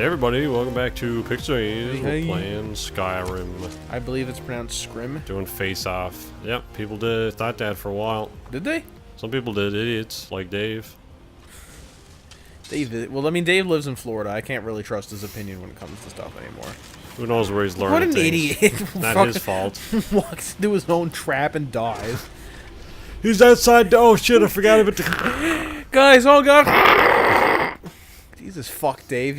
Hey everybody, welcome back to PixelJunkies. Hey. We're playing Skyrim. I believe it's pronounced scrim. Doing face-off. Yep, people thought that for a while. Did they? Some people did, idiots, like Dave. Dave, well, I mean, Dave lives in Florida. I can't really trust his opinion when it comes to stuff anymore. Who knows where he's learning What an things. idiot. Not his fault. Walks into his own trap and dies. He's outside, oh shit, I forgot about the... Guys, oh god. Jesus fuck, Dave.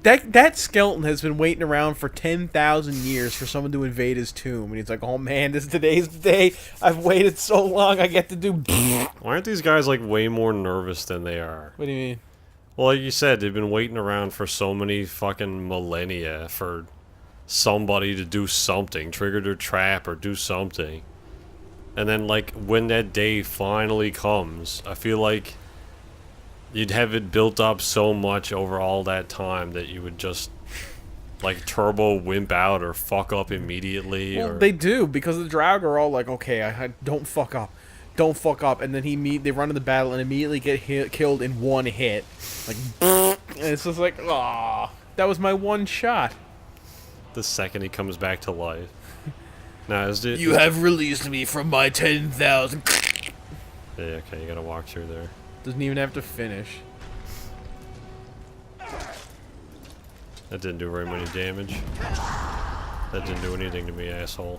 That skeleton has been waiting around for 10,000 years for someone to invade his tomb. And he's like, oh man, today's the day. I've waited so long, I get to do... Why aren't these guys, like, way more nervous than they are? What do you mean? Well, like you said, they've been waiting around for so many fucking millennia for somebody to do something, trigger their trap or do something. And then, like, when that day finally comes, I feel like you'd have it built up so much over all that time that you would just, like, turbo wimp out or fuck up immediately. Well, or... they do, because the Draug are all like, okay, I don't fuck up. Don't fuck up. And then they run into battle and immediately get killed in one hit. Like, and it's just like, ah, that was my one shot. The second he comes back to life. Now, You have released me from my 10,000. Yeah, okay, you gotta walk through there. Doesn't even have to finish. That didn't do very many damage. That didn't do anything to me, asshole.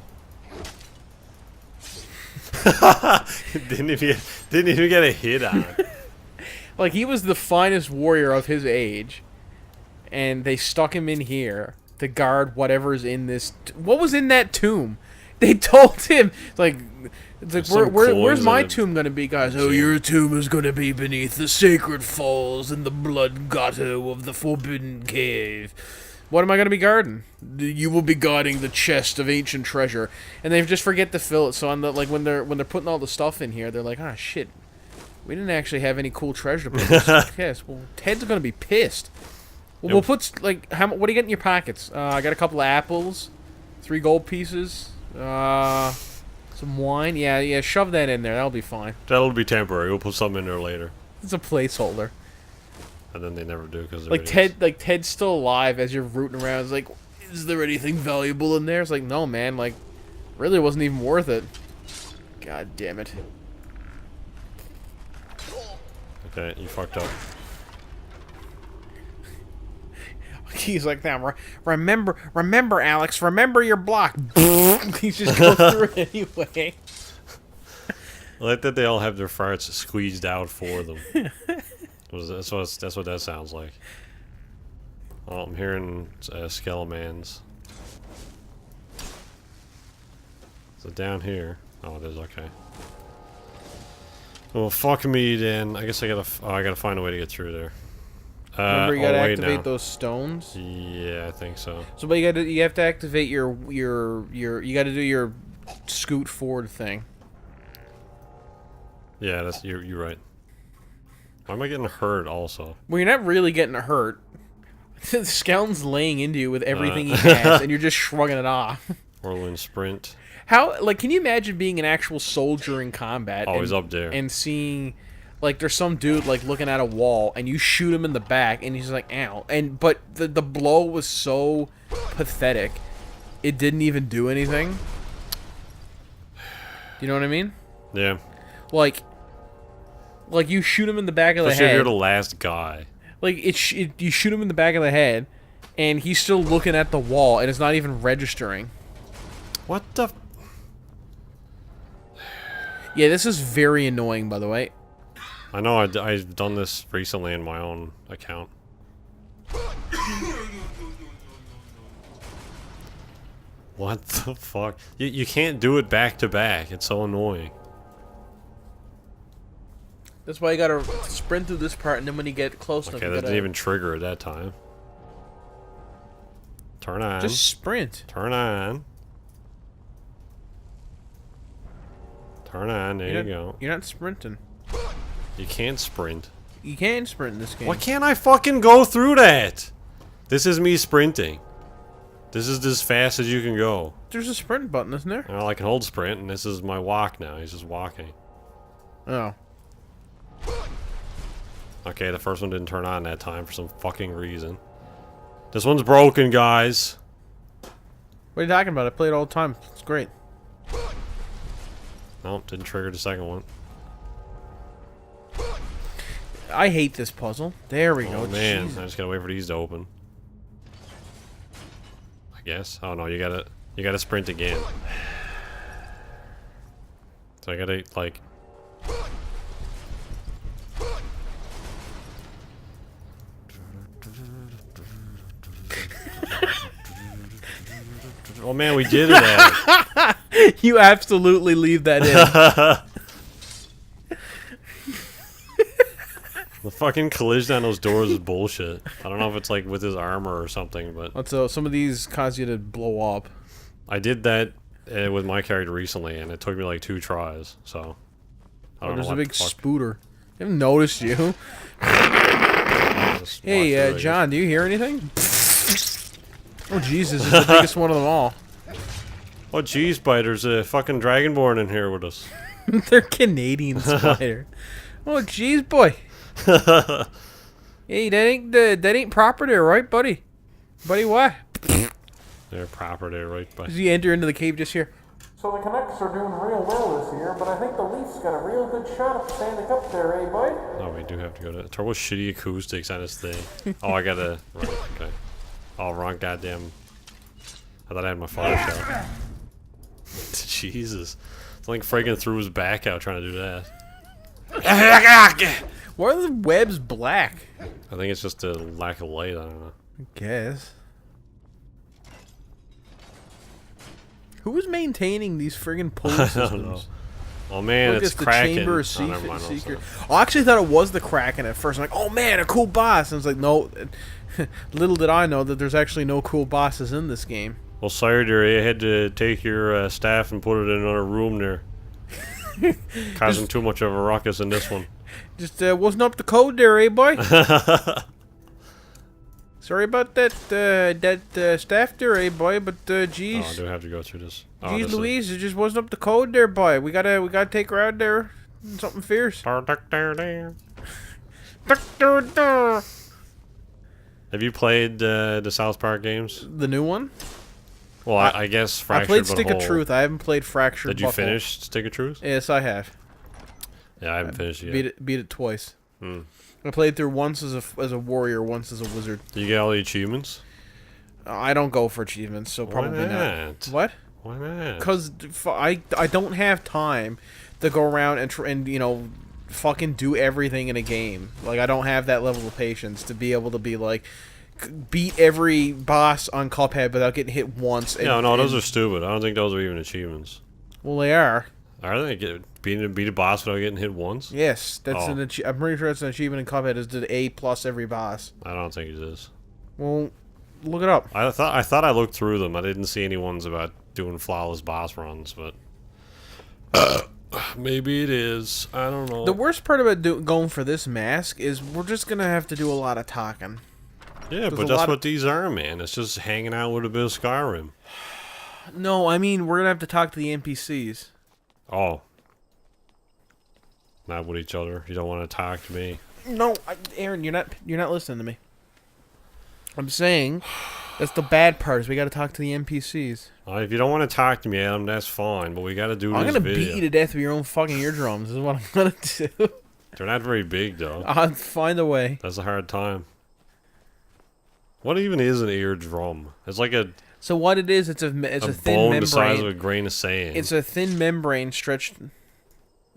didn't even get a hit on. Like, he was the finest warrior of his age, and they stuck him in here to guard whatever's in this... What was in that tomb? They told him, it's like where's my tomb gonna be, guys? Oh, your tomb is gonna be beneath the sacred falls in the blood grotto of the forbidden cave. What am I gonna be guarding? You will be guarding the chest of ancient treasure, and they just forget to fill it. So on the when they're putting all the stuff in here, they're like, ah, shit, we didn't actually have any cool treasure to put in this chest. Well, Ted's gonna be pissed. Well, we'll put like what do you get in your pockets? I got a couple of apples, 3 gold pieces. Some wine. Yeah, shove that in there. That'll be fine. That'll be temporary. We'll put something in there later. It's a placeholder. And then they never do because Ted's still alive as you're rooting around. It's like, is there anything valuable in there? It's like, no, man. Like, really wasn't even worth it. God damn it. Okay, you fucked up. He's like, now, remember, Alex, remember your block. He's just going through it anyway. I like that they all have their farts squeezed out for them. That's what that sounds like. Oh, I'm hearing Skelemans. So down here. Oh, it is, okay. Well, fuck me then. I guess I gotta find a way to get through there. Remember, you gotta activate those stones. Yeah, I think so. So, but you have to activate you gotta do your scoot forward thing. Yeah, you're right. Why am I getting hurt also? Well, you're not really getting hurt. The skeleton's laying into you with everything he has, and you're just shrugging it off. Whirlwind sprint. How, like, can you imagine being an actual soldier in combat? Oh, he's up there. And seeing, like, there's some dude, like, looking at a wall, and you shoot him in the back, and he's like, ow. But the blow was so pathetic, it didn't even do anything. You know what I mean? Yeah. Like you shoot him in the back of the Especially head. if you're the last guy. Like, you shoot him in the back of the head, and he's still looking at the wall, and it's not even registering. What the... Yeah, this is very annoying, by the way. I know, I've done this recently in my own account. What the fuck? You can't do it back to back. It's so annoying. That's why you gotta sprint through this part, and then when you get close enough, Okay, that didn't even trigger at that time. Turn on. Just sprint. Turn on. Turn on, there you go. You're not sprinting. You can't sprint. You can sprint in this game. Why can't I fucking go through that? This is me sprinting. This is as fast as you can go. There's a sprint button, isn't there? Well, I can hold sprint, and this is my walk now. He's just walking. Oh. Okay, the first one didn't turn on that time for some fucking reason. This one's broken, guys. What are you talking about? I play it all the time. It's great. Nope, didn't trigger the second one. I hate this puzzle. There we go. Oh man, Jesus. I just gotta wait for these to open. I guess. Oh no, you gotta sprint again. So I gotta like. Oh man, we did it. You absolutely leave that in. The fucking collision on those doors is bullshit. I don't know if it's like with his armor or something, but So some of these cause you to blow up. I did that with my character recently, and it took me like 2 tries. So I don't know There's a what big the fuck. spooter. I haven't noticed you. Just Hey, walked through, John, do you hear anything? Oh, Jesus, it's the biggest one of them all. Oh jeez, bite, there's a fucking dragonborn in here with us. They're Canadian spider. Oh, jeez, boy. Hey, that ain't proper there, right, buddy? Buddy, what? They're proper there, right by. As you enter into the cave just here. So the Canucks are doing real well this year, but I think the Leafs got a real good shot at the Stanley Cup there, eh, boy? Oh, we do have to go to turbo shitty acoustics on this thing. Oh, I gotta. Right, okay. Oh, wrong goddamn. I thought I had my fire shot. Jesus. It's like freaking threw his back out trying to do that. Why are the webs black? I think it's just a lack of light, I don't know. I guess. Who is maintaining these friggin' pulley I systems? don't know. Oh man, Look, it's the cracking. Chamber of Oh, never mind, Secret. also. I actually thought it was the Kraken at first. I'm like, oh man, a cool boss. And I was like, no. Little did I know that there's actually no cool bosses in this game. Well, sorry, dear, you had to take your staff and put it in another room there. Causing too much of a ruckus in this one. Just wasn't up to code there, eh, boy? Sorry about that staff there, eh, boy? But geez, Oh, I do have to go through this. Oh, geez, this is- Louise, it just wasn't up to code there, boy. We gotta take her out there. Something fierce. Have you played the South Park games? The new one. Well, I guess Fractured I played but Stick of Whole. Truth. I haven't played Fractured. Did you Butthole. finish Stick of Truth? Yes, I have. Yeah, I haven't finished it yet. Beat it twice. Hmm. I played through once as a warrior, once as a wizard. Do you get all the achievements? I don't go for achievements, so probably Why not. not? What? Why not? Because I don't have time to go around and you know fucking do everything in a game. Like I don't have that level of patience to be able to be like beat every boss on Cuphead without getting hit once. And, No, those are stupid. I don't think those are even achievements. well, they are. Are they? Beat a boss without getting hit once? Yes, that's Oh. I'm pretty sure it's an achievement in Cuphead is to A plus every boss. I don't think it is. Well, look it up. I thought I looked through them. I didn't see any ones about doing flawless boss runs, but maybe it is. I don't know. The worst part about going for this mask is we're just gonna have to do a lot of talking. Yeah, There's but a that's lot what these are, man. It's just hanging out with a bit of Skyrim. No, I mean we're gonna have to talk to the NPCs. Oh. Not with each other. You don't want to talk to me. No, Aaron, you're not listening to me. I'm saying that's the bad part is we got to talk to the NPCs. If you don't want to talk to me, Adam, that's fine. But we got to do I'm this gonna video. beat you to death with your own fucking eardrums. Is what I'm gonna do. They're not very big, though. I'll find a way. That's a hard time. What even is an eardrum? It's like a So what it is? It's a thin bone the size of membrane. a grain of sand. It's a thin membrane stretched.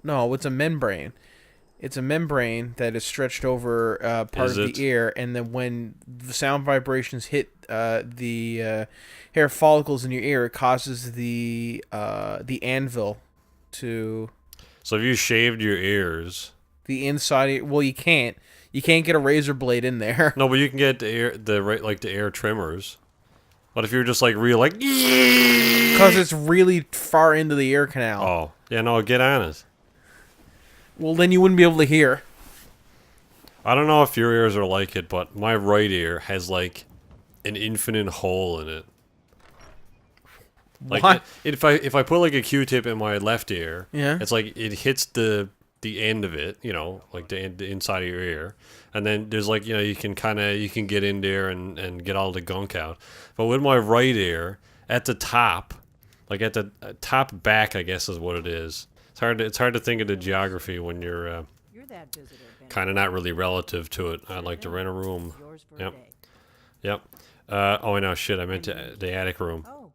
No, it's a membrane. It's a membrane that is stretched over part Is of it? the ear, and then when the sound vibrations hit the hair follicles in your ear, it causes the anvil to So if you shaved your ears, the inside. Well, you can't get a razor blade in there. no, but you can get the air trimmers. But if you're just like real like, Because it's really far into the ear canal. oh yeah, no, get on it. Well, then you wouldn't be able to hear. I don't know if your ears are like it, but my right ear has like an infinite hole in it. Like What? if I put like a Q-tip in my left ear, Yeah. it's like it hits the the end of it, you know, like the inside of your ear. And then there's like, you know, you can get in there and get all the gunk out. But with my right ear, at the top, like at the top back, I guess is what it is. It's hard to think of the geography when you're kind of not really relative to it. I'd like to rent a room. Yep. Yep. Oh, no, shit. I meant the attic room. Oh,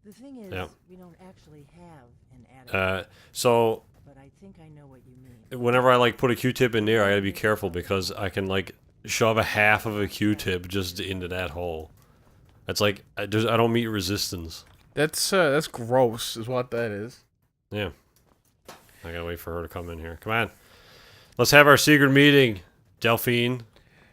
the thing is, Yep. we don't actually have an attic. So But I think I know what you mean. whenever I like put a Q-tip in there, I gotta be careful because I can like shove a half of a Q-tip just into that hole. It's like I don't meet resistance. That's gross, is what that is. Yeah. I gotta wait for her to come in here. Come on. Let's have our secret meeting, Delphine.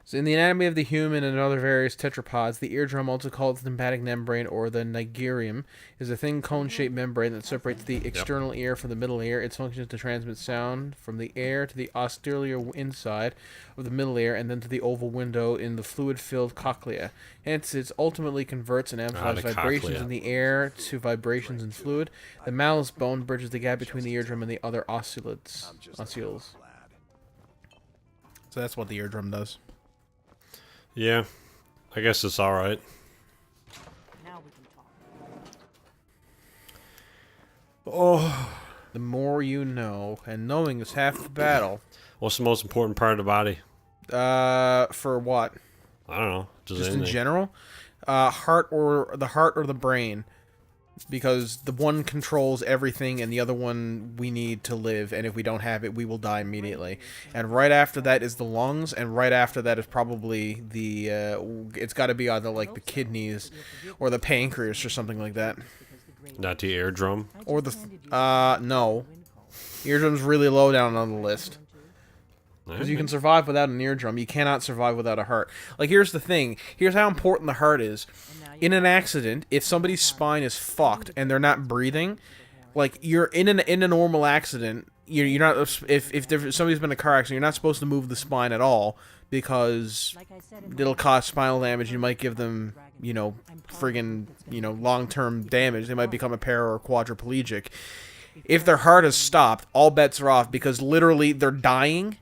So in the anatomy of the human and other various tetrapods, the eardrum, also called the tympanic membrane or the nigerium, is a thin cone-shaped membrane that separates the external ear from the middle ear. Its function is to transmit sound from the air to the posterior inside of the middle ear and then to the oval window in the fluid-filled cochlea. Hence, it ultimately converts and amplifies the vibrations cochlea. in the air to vibrations in fluid. The malleus bone bridges the gap between the eardrum and the other oscillats. So that's what the eardrum does. Yeah. I guess it's alright. Now we can talk. Oh. The more you know, and knowing is half the battle. What's the most important part of the body? For what? I don't know. Just in anything. general? Heart or the brain. Because the one controls everything and the other one we need to live, and if we don't have it, we will die immediately. And right after that is the lungs, and right after that is probably the, it's gotta be either like the kidneys, or the pancreas, or something like that. Not the eardrum. Or the, no. Eardrum's really low down on the list. Because you can survive without an eardrum, you cannot survive without a heart. Like, here's the thing. Here's how important the heart is. In an accident, if somebody's spine is fucked and they're not breathing, like, you're in a normal accident, you're not, if somebody's been in a car accident, you're not supposed to move the spine at all, because it'll cause spinal damage. You might give them, you know, friggin', you know, long-term damage. They might become a para or quadriplegic. If their heart is stopped, all bets are off, because literally they're dying.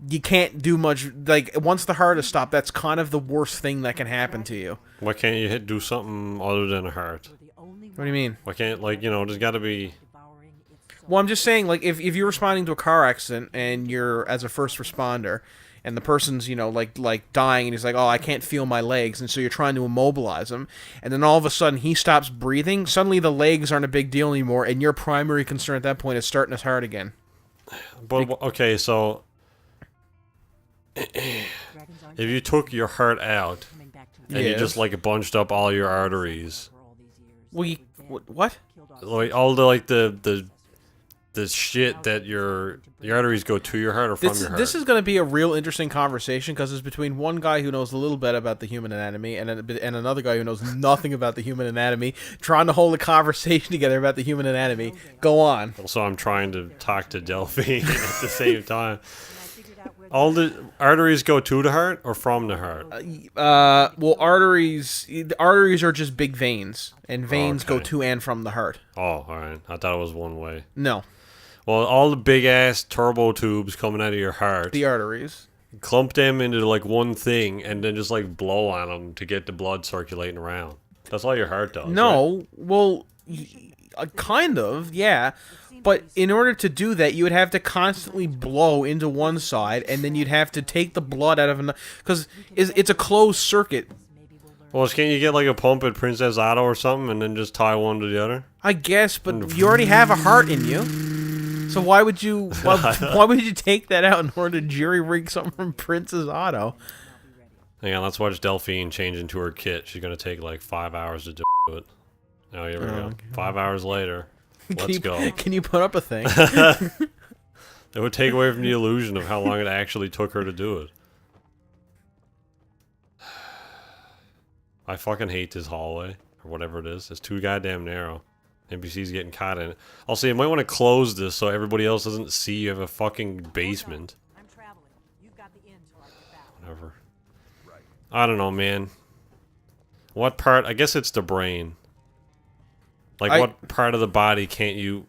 You can't do much. Like, once the heart is stopped, that's kind of the worst thing that can happen to you. Why can't you do something other than a heart? What do you mean? Why can't, like, you know, there's gotta be... Well, I'm just saying, like, if you're responding to a car accident and you're as a first responder, and the person's, you know, like dying, and he's like, oh, I can't feel my legs, and so you're trying to immobilize him, and then all of a sudden he stops breathing, suddenly the legs aren't a big deal anymore, and your primary concern at that point is starting his heart again. But, okay, so... if you took your heart out, and you just, like, bunched up all your arteries... Well, what? Like, all the, like, the shit that your arteries go to your heart or from your heart. This is going to be a real interesting conversation, because it's between one guy who knows a little bit about the human anatomy and another guy who knows nothing about the human anatomy, trying to hold a conversation together about the human anatomy. Go on. Also, I'm trying to talk to Delphine at the same time. All the arteries go to the heart or from the heart? Well, arteries are just big veins, and veins go Okay. to and from the heart. Oh, alright. I thought it was one way. No, Well, all the big-ass turbo tubes coming out of your heart, the arteries. clump them into, like, one thing, and then just, like, blow on them to get the blood circulating around. That's all your heart does, right? No, well, kind of, yeah. But in order to do that, you would have to constantly blow into one side, and then you'd have to take the blood out of another, because it's a closed circuit. Well, can't you get, like, a pump at Princess Auto or something, and then just tie one to the other? I guess, but you already have a heart in you. So why would you why would you take that out in order to jury-rig something from Princess Auto? Hang on, let's watch Delphine change into her kit. She's gonna take, like, 5 hours to do it. Oh, here we go. Okay. 5 hours later. Let's go. Can you put up a thing? It would take away from the illusion of how long it actually took her to do it. I fucking hate this hallway, or whatever it is. It's too goddamn narrow. NPC's getting caught in it. Also, you might want to close this so everybody else doesn't see you have a fucking basement. I'm traveling. You've got the in till I get back. Whatever. I don't know, man. What part? I guess it's the brain. Like, what part of the body can you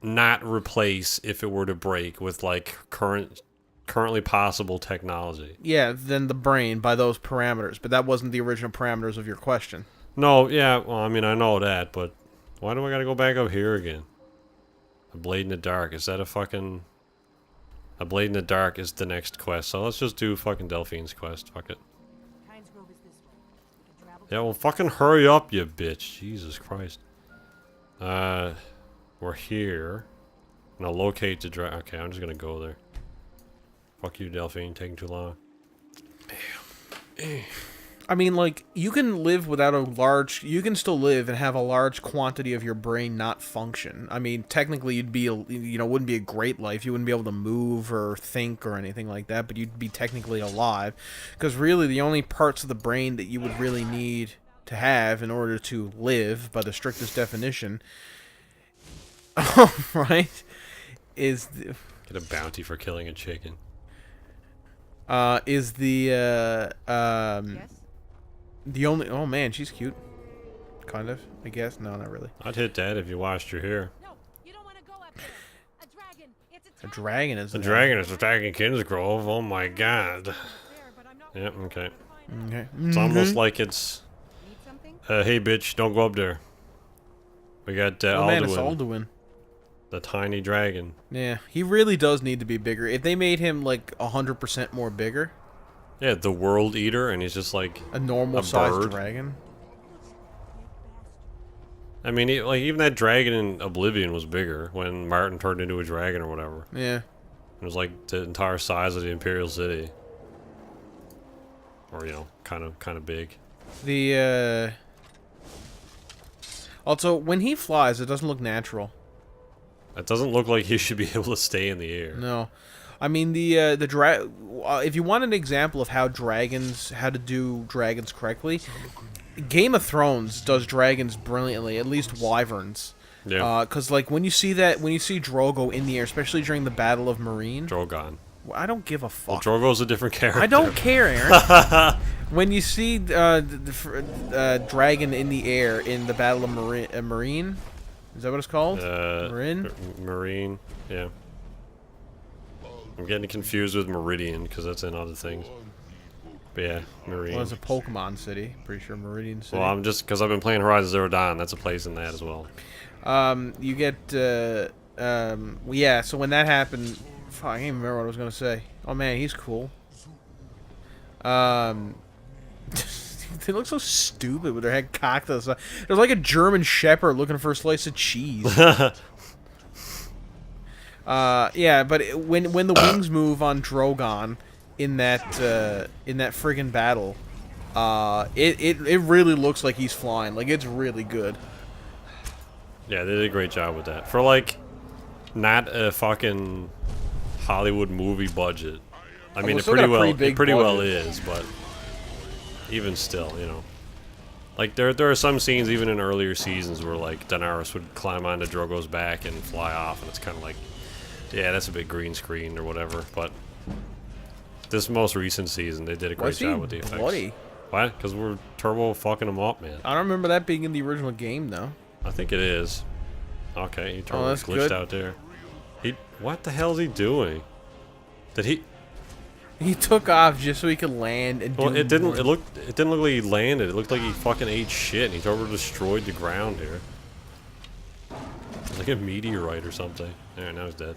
not replace if it were to break with like currently possible technology. Yeah, then the brain by those parameters, but that wasn't the original parameters of your question. No, yeah, well, I mean, I know that, but why do I gotta go back up here again? A Blade in the Dark, is that a fucking... A Blade in the Dark is the next quest, so let's just do fucking Delphine's quest, fuck it. Pines Grove is this way. We can travel Yeah, well, fucking hurry up, you bitch. Jesus Christ. We're here. Now locate the okay, I'm just gonna go there. Fuck you, Delphine, taking too long. I mean, like, you can live without a large... You can still live and have a large quantity of your brain not function. I mean, technically, you'd be, you know, wouldn't be a great life. You wouldn't be able to move or think or anything like that, but you'd be technically alive. Because really, the only parts of the brain that you would really need to have in order to live, by the strictest definition, right, is... Get a bounty for killing a chicken. Is the, Yes? the only... Oh, man, she's cute. Kind of, I guess. No, not really. I'd hit that if you washed your hair. No, you don't want to go up there. A dragon. It's A dragon is... The dragon is attacking Kingsgrove, oh my god. there, but I'm not Yep, okay. Okay. It's almost like it's... need something. hey bitch, don't go up there. We got Oh, man, it's Alduin, Alduin. the tiny dragon. Yeah, he really does need to be bigger. If they made him, like, 100% more bigger, Yeah, the World Eater, and he's just like... a normal-sized bird. dragon... I mean, like, even that dragon in Oblivion was bigger when Martin turned into a dragon or whatever. Yeah. It was like the entire size of the Imperial City. Or, you know, kind of big. The, Also, when he flies, it doesn't look natural. It doesn't look like he should be able to stay in the air. No. I mean, if you want an example of how to do dragons correctly, Game of Thrones does dragons brilliantly, at least wyverns. Yeah. Because, like, when you see Drogo in the air, especially during the Battle of Marine... Drogon. I don't give a fuck. Drogo's a different character. I don't care, Aaron. When you see dragon in the air in the Battle of Marine, is that what it's called? Marin? Marine, yeah. I'm getting confused with Meridian, because that's in other things. But yeah, Marine. Well, it's a Pokemon city. Pretty sure Meridian City. Well, I'm just, because I've been playing Horizon Zero Dawn, that's a place in that as well. You get, yeah, so when that happened... Fuck, I can't even remember what I was going to say. Oh, man, he's cool. They look so stupid with their head cocked to the side. There's like a German Shepherd looking for a slice of cheese. Yeah, but when the wings move on Drogon in that friggin' battle, it really looks like he's flying. Like, it's really good. Yeah, they did a great job with that. For, like, not a fucking Hollywood movie budget. I mean, it pretty well is, but even still, you know. Like, there are some scenes even in earlier seasons where, like, Daenerys would climb onto Drogo's back and fly off, and it's kind of like, yeah, that's a big green screen or whatever, but this most recent season, they did a great job with the effects. Bloody? What? Because we're turbo fucking them up, man. I don't remember that being in the original game, though. I think it is. Okay, he turbo that's glitched good. out there. What the hell is he doing? Did he... He took off just so he could land and Well, do it didn't more. look like he landed. It looked like he fucking ate shit, and he turbo destroyed the ground here. Like a meteorite or something. Alright, now he's dead.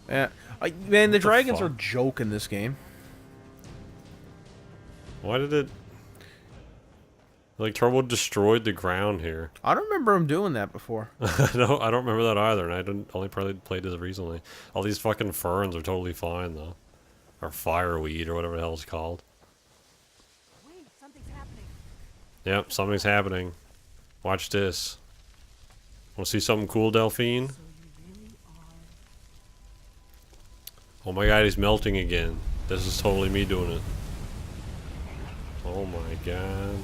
Yeah. Man, the dragons fuck? are joke in this game. Why did it... Like, turbo destroyed the ground here. I don't remember him doing that before. No, I don't remember that either, and I only probably played this recently. All these fucking ferns are totally fine, though. Or fireweed, or whatever the hell it's called. Wait, something's happening. Yep, something's happening. Watch this. Want to see something cool, Delphine? So you really are. Oh my god, he's melting again. This is totally me doing it. Oh my god.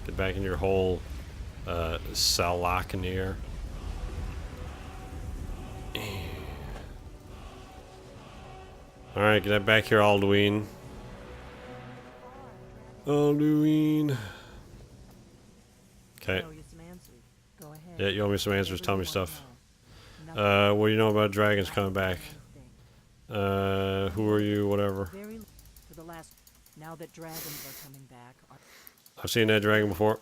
Get back in your hole, Salaknir. Alright, get back here, Alduin. Alduin. Okay. Know you some answers. Go ahead. Yeah, you owe me some answers. Tell me stuff. Nothing. What do you know about dragons coming back? Who are you? Whatever. Very for the last. Now that dragons are coming back. I've seen that dragon before.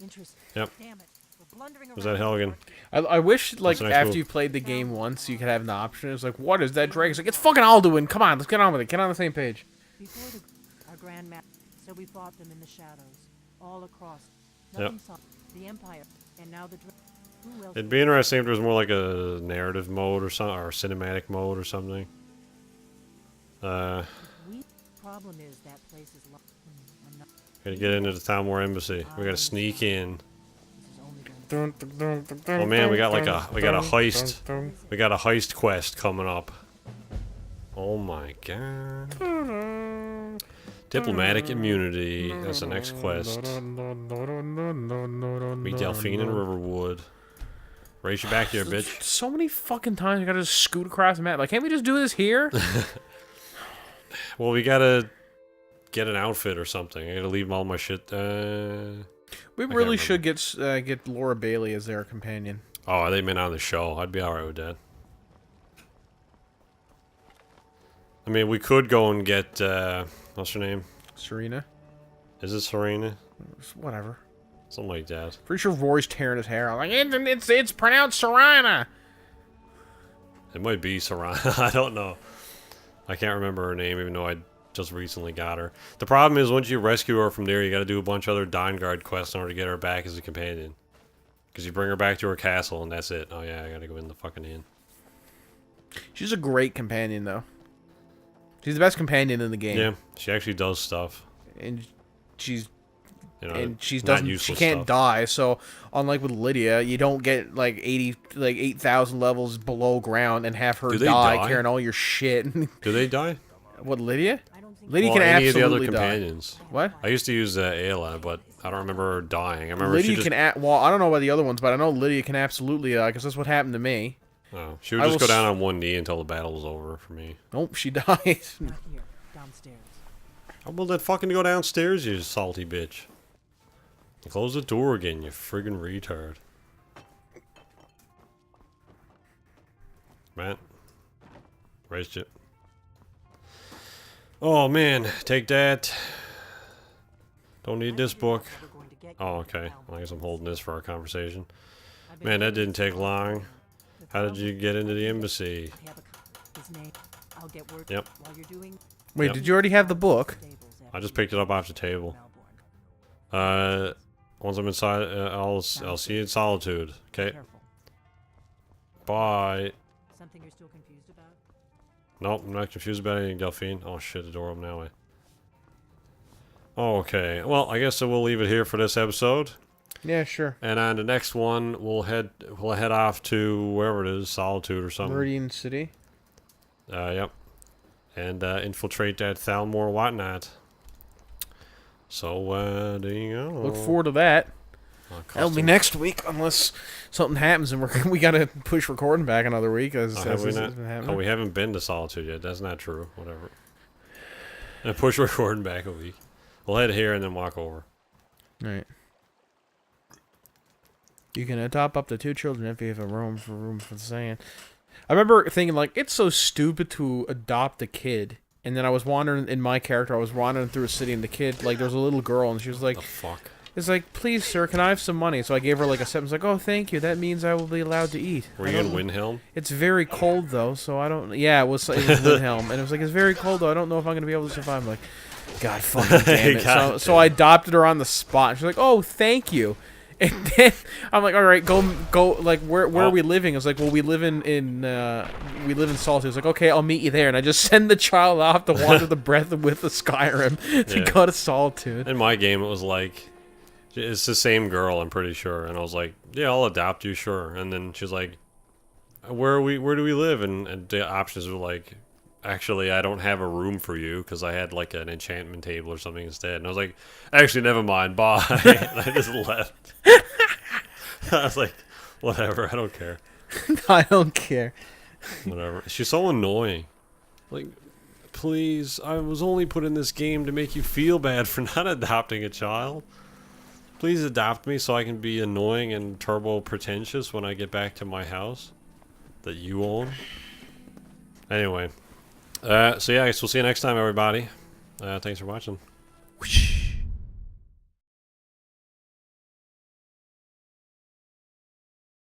Interesting. Yep. Damn it. We're blundering Was that around. Helgen? I wish, like, the next after move? you played the game once, you could have an option. It's like, what is that dragon? It's like, it's fucking Alduin. Come on, let's get on with it. Get on the same page. Before our grand master, so we fought them in the shadows, all across. Yep. Nothing saw the Empire, and now the. Who else? It'd be interesting if there was more like a narrative mode or something, or cinematic mode or something. We problem is that place is locked. I'm not. Gotta get into the Talmor embassy. We gotta sneak in. This is only going to. Oh man, we got a heist. We got a heist quest coming up. Oh my god. Diplomatic immunity. That's the next quest. Meet Delphine in Riverwood. Race you back here, bitch. So many fucking times I gotta just scoot across the map. Like, can't we just do this here? Well, we gotta get an outfit or something. I gotta leave all my shit. We can't really should get Laura Bailey as their companion. Oh, they meant on the show. I'd be alright with that. I mean, we could go and get, what's her name? Serena? Is it Serena? Whatever. Something like that. Pretty sure Rory's tearing his hair out. Like, it's pronounced Serena. It might be Serena. I don't know. I can't remember her name, even though I just recently got her. The problem is, once you rescue her from there, you gotta do a bunch of other Dawnguard quests in order to get her back as a companion. Because you bring her back to her castle, and that's it. Oh yeah, I gotta go in the fucking inn. She's a great companion, though. She's the best companion in the game. Yeah, she actually does stuff. And she's You know, and she not doesn't. She useless can't stuff. die. So unlike with Lydia, you don't get like 8,000 levels below ground and have her Do they die die? carrying all your shit. Do they die? What, Lydia? I don't think. Lydia Well, can any of the other absolutely die. companions. What? I used to use Ayla, but I don't remember her dying. I remember Lydia she just... can. Well, I don't know about the other ones, but I know Lydia can absolutely die because that's what happened to me. Oh, she would I just go will down on one knee until the battle was over for me. Nope, she dies. Not here. Downstairs. How about that fucking go downstairs, you salty bitch? Close the door again, you friggin' retard. Matt? Raised it. Oh man, take that. Don't need this book. We're going to get Oh, okay. I guess I'm holding this for our conversation. Man, that didn't take long. How did you get into the embassy? I have a his name. I'll get word. Yep. While you're doing Wait, Yep. did you already have the book? stables I just picked it up off the table. Melbourne. Once I'm inside, I'll see you in solitude. Okay, Careful. bye. Something you're still confused about? Nope, I'm not confused about anything, Delphine. Oh shit, the door open that way. Okay, well, I guess we'll leave it here for this episode. Yeah, sure. And on the next one, we'll head off to wherever it is, Solitude or something. Meridian City. Yep. And infiltrate that Thalmor whatnot. So there you go. Look forward to that. That'll be Custom- next week, unless something happens and we gotta push recording back another week. As have we this not? has been happening. Oh, we haven't been to Solitude yet. That's not true. Whatever. And push recording back a week. We'll head here and then walk over. Right. You can adopt up to 2 children if you have room for the saying. I remember thinking, like, it's so stupid to adopt a kid. And then I was wandering, in my character, I was wandering through a city, and the kid, like, there was a little girl, and she was like, The fuck? it's like, please, sir, can I have some money? So I gave her, like, a sentence, like, oh, thank you, that means I will be allowed to eat. Were I you in don't- Windhelm? It's very cold, though, so I don't, yeah, it was Wilhelm, and it was like, it's very cold, though, I don't know if I'm going to be able to survive. I'm like, God fucking damn it. God So I adopted her on the spot. She's like, oh, thank you. And then I'm like, all right, go. Like, where are we living? I was like, well, we live in Salty. I was like, okay, I'll meet you there. And I just send the child off to wander the breath with the Skyrim to Yeah. go to Solitude. In my game, it was like, it's the same girl, I'm pretty sure. And I was like, yeah, I'll adopt you, sure. And then she's like, where do we live? And the options were like, actually, I don't have a room for you because I had like an enchantment table or something instead. And I was like, actually, never mind, bye. And I just left. I was like, whatever, I don't care. I don't care. Whatever. She's so annoying. Like, please, I was only put in this game to make you feel bad for not adopting a child. Please adopt me so I can be annoying and turbo pretentious when I get back to my house that you own. Anyway, so yeah, I guess we'll see you next time, everybody. Thanks for watching. Whoosh.